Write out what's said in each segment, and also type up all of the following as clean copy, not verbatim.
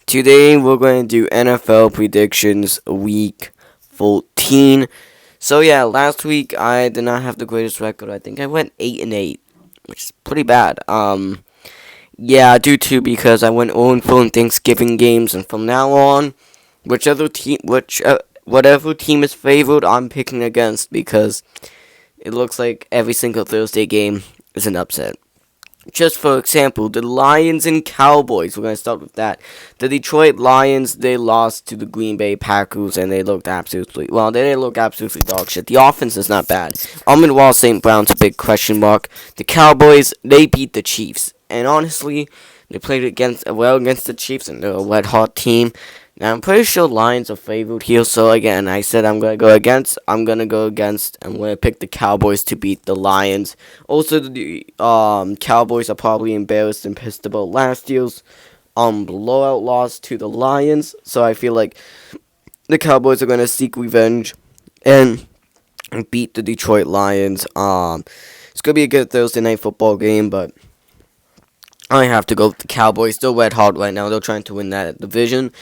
Today we're going to do NFL predictions week 14. So yeah, last week I did not have the greatest record. I think I went 8-8, which is pretty bad. Yeah, due to because I went 0-4 in Thanksgiving games, and from now on, whatever team is favored, I'm picking against because it looks like every single Thursday game is an upset. Just for example, the Lions and Cowboys. We're going to start with that. The Detroit Lions, they lost to the Green Bay Packers, and they looked absolutely, well, they didn't look absolutely dog shit. The offense is not bad. Amon-Ra St. Brown's a big question mark. The Cowboys, they beat the Chiefs. And honestly, they played against the Chiefs, and they're a red-hot team. Now, I'm pretty sure Lions are favored here, so again, I said I'm going to go against, I'm going to pick the Cowboys to beat the Lions. Also, the Cowboys are probably embarrassed and pissed about last year's blowout loss to the Lions, so I feel like the Cowboys are going to seek revenge and beat the Detroit Lions. It's going to be a good Thursday night football game, but I have to go with the Cowboys. Still red hot right now. They're trying to win that division.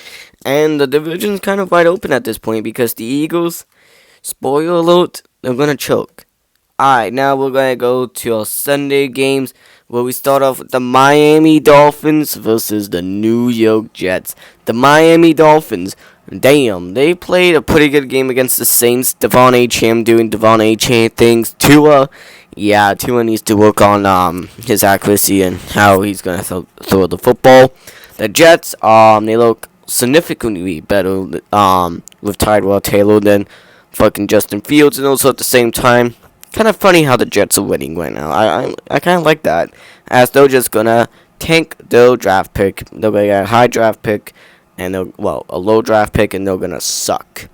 And the division's kind of wide open at this point because the Eagles, spoiler alert, they're going to choke. Alright, now we're going to go to our Sunday games where we start off with the Miami Dolphins versus the New York Jets. The Miami Dolphins, damn, they played a pretty good game against the Saints. Devon Achane doing Devon Achane things. Tua needs to work on his accuracy and how he's going to throw the football. The Jets, they look significantly better with Tyrod Taylor than fucking Justin Fields, and also at the same time, kind of funny how the Jets are winning right now. I kind of like that, as they're just going to tank their draft pick. They're going to get a high draft pick, and a low draft pick, and they're going to suck.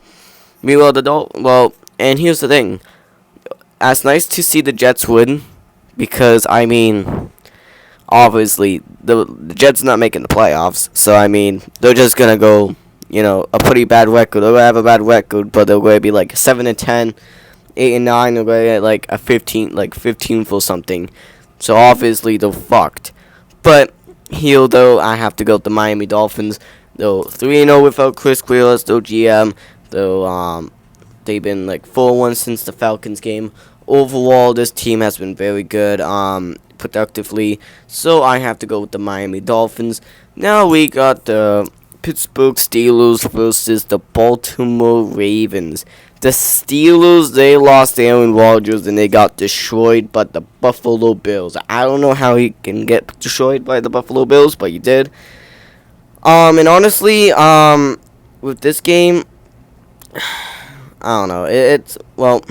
Meanwhile, and here's the thing. It's nice to see the Jets win because, I mean, obviously, the Jets are not making the playoffs. So, I mean, they're just going to go, a pretty bad record. They're going to have a bad record, but they're going to be like 7-10, 8-9. They're going to get like a 15 for something. So, obviously, they're fucked. But here, though, I have to go with the Miami Dolphins. They're 3-0 without Chris Greer as their GM. They've been like 4-1 since the Falcons game. Overall, this team has been very good, productively. So I have to go with the Miami Dolphins. Now we got the Pittsburgh Steelers versus the Baltimore Ravens. The Steelers, they lost Aaron Rodgers and they got destroyed by the Buffalo Bills. I don't know how he can get destroyed by the Buffalo Bills, but he did. And honestly, with this game, I don't know.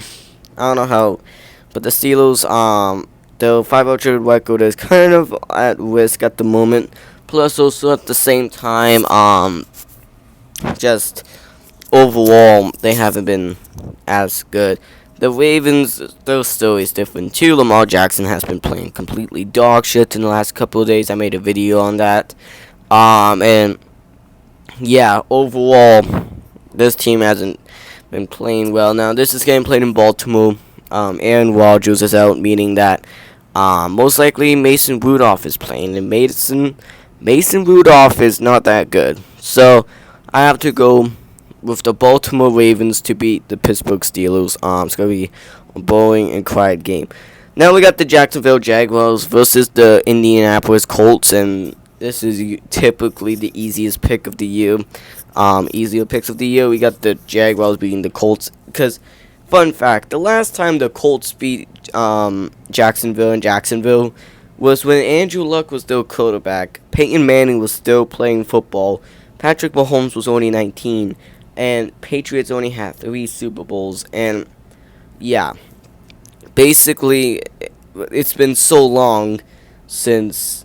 I don't know how, but the Steelers, their 500 record is kind of at risk at the moment. Plus, also at the same time, just overall, they haven't been as good. The Ravens, their story is different too. Lamar Jackson has been playing completely dog shit in the last couple of days. I made a video on that. And yeah, overall, this team hasn't been playing well. Now, this is getting played in Baltimore. Aaron Rodgers is out, meaning that most likely Mason Rudolph is playing, and Mason Rudolph is not that good. So I have to go with the Baltimore Ravens to beat the Pittsburgh Steelers. It's gonna be a boring and quiet game. Now we got the Jacksonville Jaguars versus the Indianapolis Colts, and this is typically the easiest pick of the year. Easier picks of the year. We got the Jaguars beating the Colts. Because, fun fact, the last time the Colts beat Jacksonville was when Andrew Luck was still quarterback. Peyton Manning was still playing football. Patrick Mahomes was only 19. And Patriots only had 3 Super Bowls. And, yeah. Basically, it's been so long since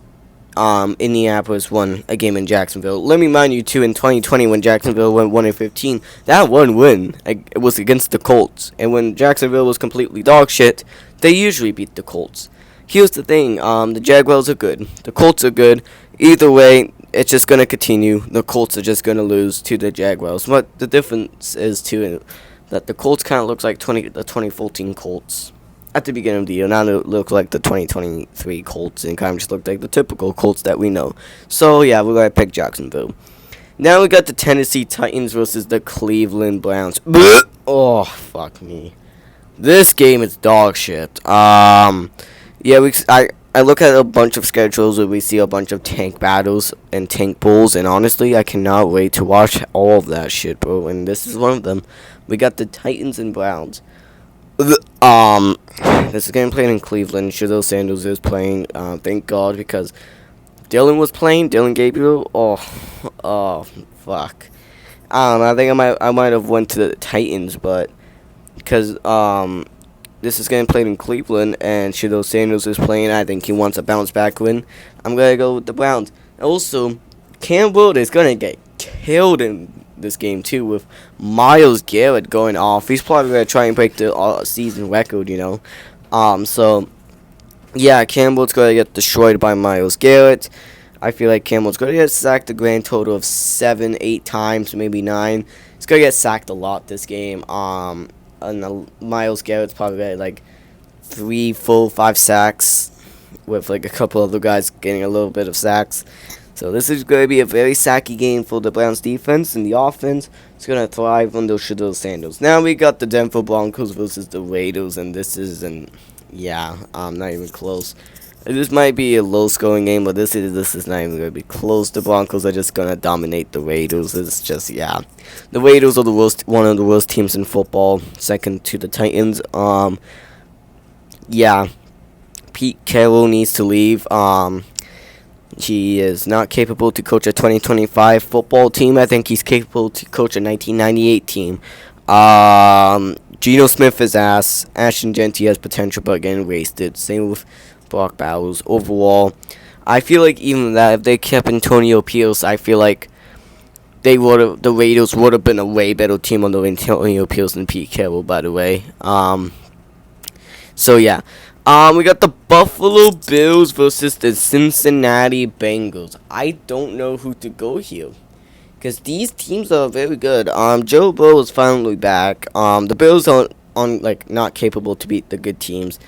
Indianapolis won a game in Jacksonville. Let me remind you too, in 2020 when Jacksonville went 1-15, that one win it was against the Colts. And when Jacksonville was completely dog shit, they usually beat the Colts. Here's the thing, the Jaguars are good. The Colts are good. Either way, it's just gonna continue. The Colts are just gonna lose to the Jaguars. But the difference is too that the Colts kind of looks like the 2014 Colts at the beginning of the year. Now they look like the 2023 Colts, and kind of just look like the typical Colts that we know. So yeah, we're gonna pick Jacksonville. Now we got the Tennessee Titans versus the Cleveland Browns. Oh, fuck me. This game is dog shit. Yeah, I look at a bunch of schedules where we see a bunch of tank battles and tank pools, and honestly, I cannot wait to watch all of that shit, bro. And this is one of them. We got the Titans and Browns. This is getting played in Cleveland. Shizzo Sanders is playing. Thank God, because Dylan was playing. Dylan Gabriel. Oh, fuck. I don't know. I think I might have went to the Titans, but because this is getting played in Cleveland and Shizzo Sanders is playing, I think he wants a bounce back win. I'm gonna go with the Browns. Also, Cam Willard is gonna get killed in this game too, with Myles Garrett going off. He's probably gonna try and break the season record, you know. So yeah, Campbell's gonna get destroyed by Myles Garrett. I feel like Campbell's gonna get sacked a grand total of 7, 8 times, maybe 9. He's gonna get sacked a lot this game. And Myles Garrett's probably got like 3, 4, 5 sacks, with like a couple other guys getting a little bit of sacks. So this is going to be a very sacky game for the Browns defense, and the offense is going to thrive under Shedeur Sanders. Now we got the Denver Broncos versus the Raiders, and this isn't, yeah, not even close. This might be a low-scoring game, but this is not even going to be close. The Broncos are just going to dominate the Raiders. It's just, yeah. The Raiders are the worst, one of the worst teams in football, second to the Titans. Yeah. Pete Carroll needs to leave. He is not capable to coach a 2025 football team. I think he's capable to coach a 1998 team. Geno Smith is ass. Ashton Genty has potential, but getting wasted. Same with Brock Bowers. Overall, I feel like even that, if they kept Antonio Pierce, I feel like the Raiders would have been a way better team under Antonio Pierce than Pete Carroll, by the way. So yeah. We got the Buffalo Bills versus the Cincinnati Bengals. I don't know who to go here, because these teams are very good. Joe Burrow is finally back. The Bills are like not capable to beat the good teams.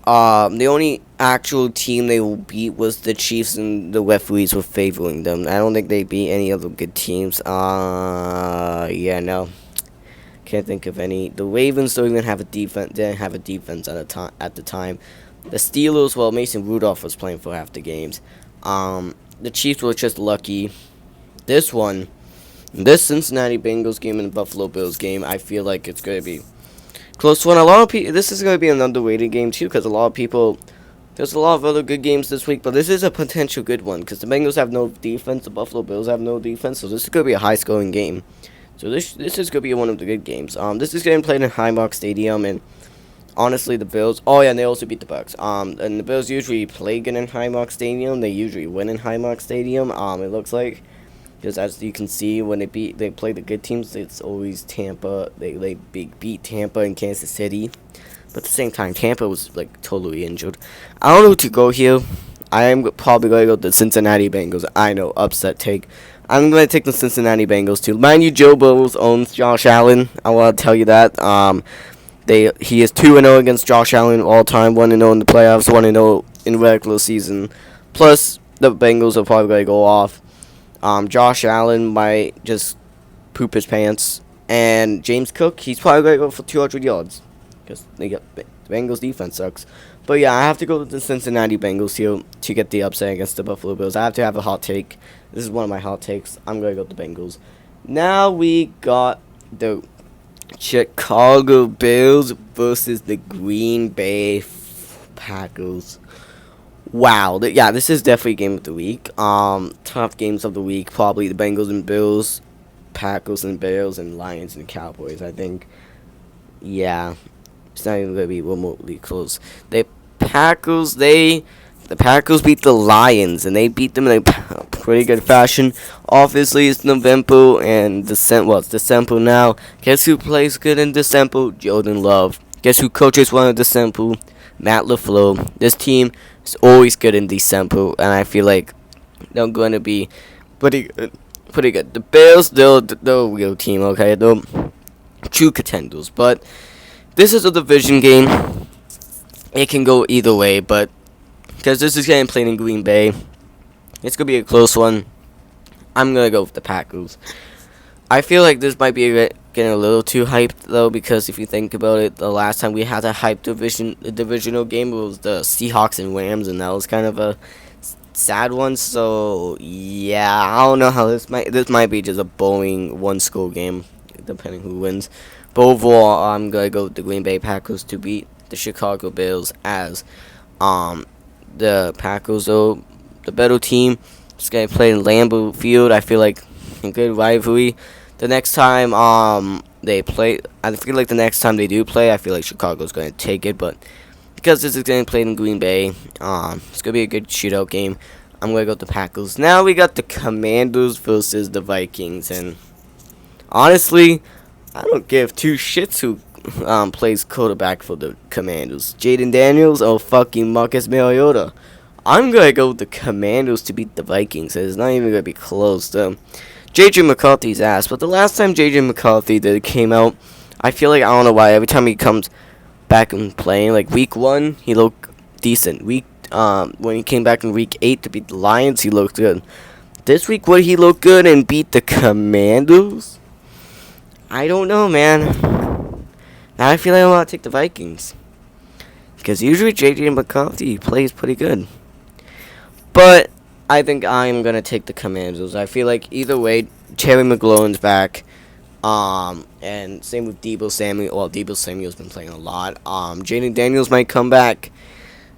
The only actual team they will beat was the Chiefs, and the referees were favoring them. I don't think they beat any other good teams. Yeah, no. Can't think of any. The Ravens don't even have a defense. Didn't have a defense at the time. The Steelers, well, Mason Rudolph was playing for half the games. The Chiefs were just lucky. This Cincinnati Bengals game and the Buffalo Bills game, I feel like it's going to be close one. A lot of people. This is going to be an underrated game too, because a lot of people. There's a lot of other good games this week, but this is a potential good one because the Bengals have no defense, the Buffalo Bills have no defense, so this is going to be a high-scoring game. So this is going to be one of the good games. This is getting played in Highmark Stadium, and honestly, the Bills. Oh yeah, and they also beat the Bucks. And the Bills usually play good in Highmark Stadium. They usually win in Highmark Stadium. It looks like, because as you can see, when they play the good teams, it's always Tampa. They beat Tampa and Kansas City, but at the same time, Tampa was like totally injured. I don't know who to go here. I am probably going to go with the Cincinnati Bengals. I know, upset take. I'm going to take the Cincinnati Bengals too. Mind you, Joe Burrow owns Josh Allen. I want to tell you that. He is 2-0 against Josh Allen all time. 1-0 in the playoffs. 1-0 in regular season. Plus, the Bengals are probably going to go off. Josh Allen might just poop his pants. And James Cook, he's probably going to go for 200 yards. Because the Bengals defense sucks. But yeah, I have to go with the Cincinnati Bengals here to get the upset against the Buffalo Bills. I have to have a hot take. This is one of my hot takes. I'm going to go with the Bengals. Now we got the Chicago Bears versus the Green Bay Packers. Wow. Yeah, this is definitely game of the week. Top games of the week. Probably the Bengals and Bills, Packers and Bears, and Lions and Cowboys, I think. Yeah. It's not even going to be remotely close. The Packers beat the Lions, and they beat them in a pretty good fashion. Obviously, it's November, and it's December now. Guess who plays good in December? Jordan Love. Guess who coaches well in December? Matt LaFleur. This team is always good in December, and I feel like they're going to be pretty good. The Bears, they're a real team, okay? They're true contenders, but this is a division game. It can go either way, but because this is getting played in Green Bay, it's going to be a close one. I'm gonna go with the Packers. I feel like this might be getting a little too hyped though, because if you think about it, the last time we had a hype divisional game was the Seahawks and Rams, and that was kind of a sad one. So yeah, I don't know how this might be just a boring one score game, depending who wins. But overall, I'm gonna go with the Green Bay Packers to beat the Chicago Bears, as the Packers are the better team. It's gonna play in Lambeau Field. I feel like a good rivalry. The next time they play, I feel like the next time they do play, I feel like Chicago's gonna take it. But because this is gonna play in Green Bay, it's gonna be a good shootout game. I'm gonna go with the Packers. Now we got the Commanders versus the Vikings, and honestly, I don't give two shits who plays quarterback for the Commanders, Jaden Daniels or fucking Marcus Mariota. I'm gonna go with the Commanders to beat the Vikings. It's not even gonna be close. J.J. McCarthy's ass, but the last time J.J. McCarthy came out, I feel like, I don't know why, every time he comes back and playing, like week 1, he looked decent. When he came back in week 8 to beat the Lions, he looked good. This week, would he look good and beat the Commanders? I don't know, man. Now I feel like I want to take the Vikings, because usually J.J. McCarthy plays pretty good. But I think I'm going to take the Commanders. I feel like either way, Terry McLaurin's back. And same with Deebo Samuel. Well, Deebo Samuel's been playing a lot. Jaden Daniels might come back.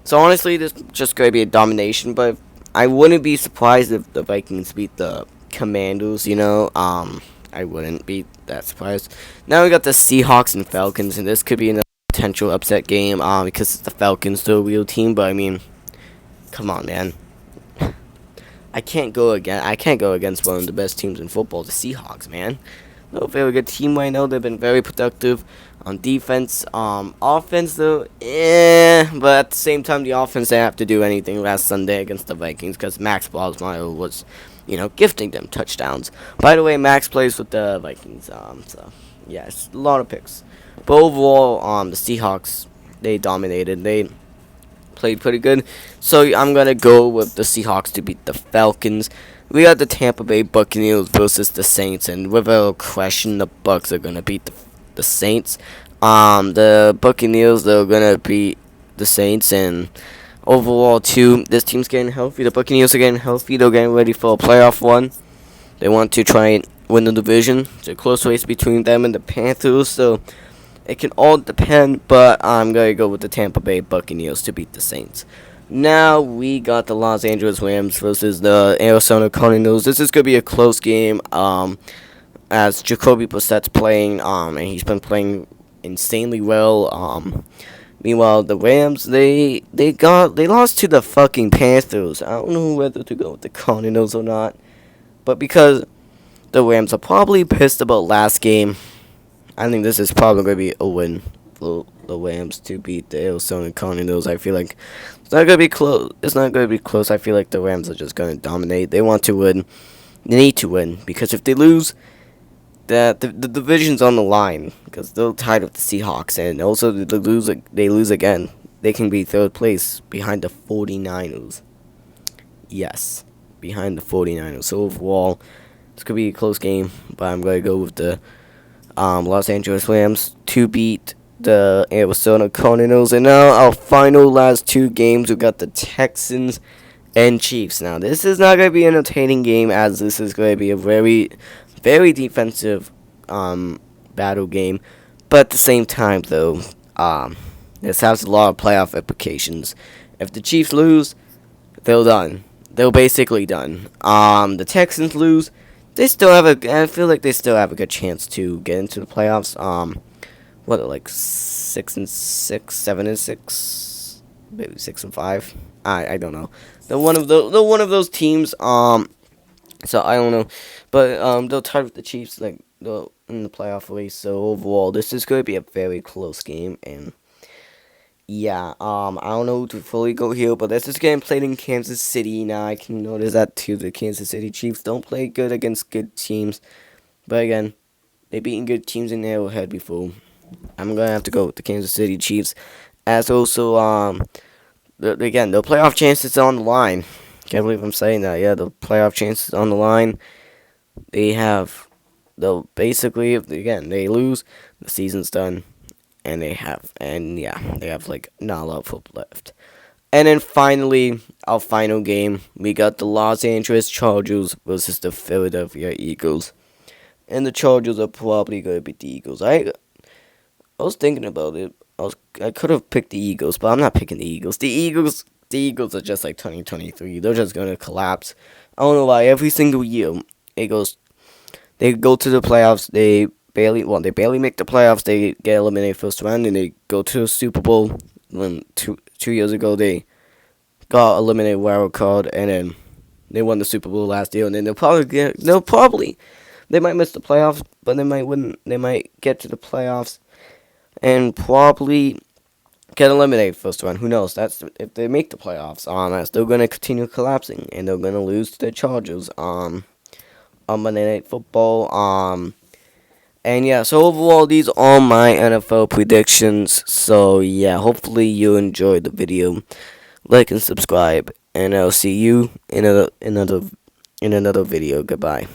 So honestly, this is just going to be a domination. But I wouldn't be surprised if the Vikings beat the Commanders, I wouldn't be that surprised. Now we got the Seahawks and Falcons. And this could be another potential upset game. Because the Falcons are a real team. But I mean, come on, man. I can't go against one of the best teams in football, the Seahawks, man. They're a very good team right now. They've been very productive on defense. Offense, though, but at the same time, the offense didn't have to do anything last Sunday against the Vikings because Max Boswell was, gifting them touchdowns. By the way, Max plays with the Vikings. So yeah, it's a lot of picks. But overall, the Seahawks, they dominated. They played pretty good. So I'm going to go with the Seahawks to beat the Falcons. We got the Tampa Bay Buccaneers versus the Saints, and without question, the Bucks are going to beat the Saints. The Buccaneers, they're going to beat the Saints, and overall, too, this team's getting healthy. The Buccaneers are getting healthy. They're getting ready for a playoff run. They want to try and win the division. It's a close race between them and the Panthers, so it can all depend, but I'm going to go with the Tampa Bay Buccaneers to beat the Saints. Now we got the Los Angeles Rams versus the Arizona Cardinals. This is going to be a close game, as Jacoby Brissett's playing, and he's been playing insanely well. Meanwhile, the Rams, they lost to the fucking Panthers. I don't know whether to go with the Cardinals or not, but because the Rams are probably pissed about last game, I think this is probably going to be a win for the Rams to beat the Arizona Cardinals. I feel like it's not going to be close. It's not going to be close. I feel like the Rams are just going to dominate. They want to win. They need to win, because if they lose, the division's on the line, because they're tied with the Seahawks, and also if they lose again, they can be third place behind the 49ers. Yes, behind the 49ers. So overall, it's going to be a close game, but I'm going to go with the Los Angeles Rams to beat the Arizona Cardinals. And now our final last two games, we've got the Texans and Chiefs. Now this is not going to be an entertaining game, as this is going to be a very, very defensive battle game. But at the same time, though, this has a lot of playoff implications. If the Chiefs lose, they're done. They're basically done. The Texans lose, I feel like they still have a good chance to get into the playoffs. What, like 6-6, 7-6, maybe 6-5. I don't know. They're one of those teams. So I don't know, but they're tied with the Chiefs, like they're in the playoff race. So overall, this is going to be a very close game, and yeah, I don't know who to fully go here, but this is getting played in Kansas City. Now I can notice that too. The Kansas City Chiefs don't play good against good teams, but again, they've beaten good teams in Arrowhead before. I'm gonna have to go with the Kansas City Chiefs, as also again, the playoff chances on the line. Can't believe I'm saying that. Yeah, the playoff chances on the line. they have, they'll basically, if again they lose, the season's done, and they have like not a lot of hope left. And then finally, our final game, we got the Los Angeles Chargers versus the Philadelphia Eagles. And the Chargers are probably going to beat the Eagles. I was thinking about it. I could have picked the Eagles, but I'm not picking the Eagles. The Eagles are just like 2023. They're just going to collapse. I don't know why. Every single year, it goes. They go to the playoffs. They barely make the playoffs. They get eliminated first round, and they go to the Super Bowl. When 2 years ago they got eliminated wild card, and then they won the Super Bowl last year, and then they might miss the playoffs, but they might win. They might get to the playoffs, and probably get eliminated first round. Who knows? That's if they make the playoffs. That's they're gonna continue collapsing, and they're gonna lose to the Chargers. On Monday Night Football. And yeah, so overall, these are my NFL predictions. So yeah, hopefully you enjoyed the video. Like and subscribe, and I'll see you in another video. Goodbye.